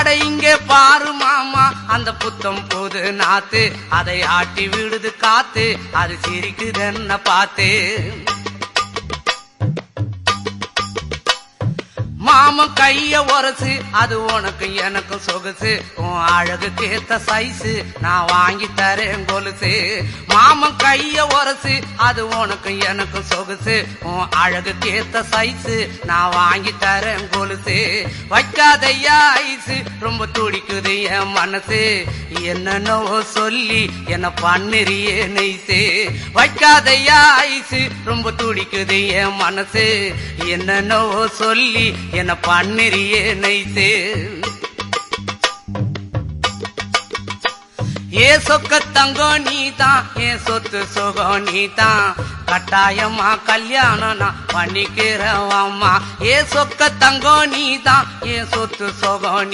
அட இங்கே பாரு மாமா அந்த புத்தம் புது நாத்து, அதை ஆட்டி விடுது காத்து, அது சிரிக்குதுன்ன பார்த்து. மாமன் கைய உரசு, அது உனக்கு எனக்கு சொகுசு, உன் அழகுக்கு ஏத்த சைஸு நான் வாங்கி தரேன் கொலுசு. மாமன் கைய உரசு, அது உனக்கு எனக்கு சொகுசு, உன் அழகுக்கு ஏத்த சைஸு நான் வாங்கி தரேன் கொலுசு. வைக்காதையா ஐசு, ரொம்ப துடிக்குது என் மனசு, என்னன்னோ சொல்லி என்ன பண்ணுறியே நெய்சு. வைக்காதையா ஐசு, ரொம்ப துடிக்குது என் மனசு, என்னன்னோ சொல்லி என்ன பண்ணுறியே நைசு. ஏ சொக்க தங்கம் நீதான், ஏன் சொத்து சுகம் நீதான், கட்டாயமா கல்யாணம் நான் பண்ணிக்கிறவாமா. ஏ சொக்க தங்கம் நீதான், ஏன் சொத்து சுகம்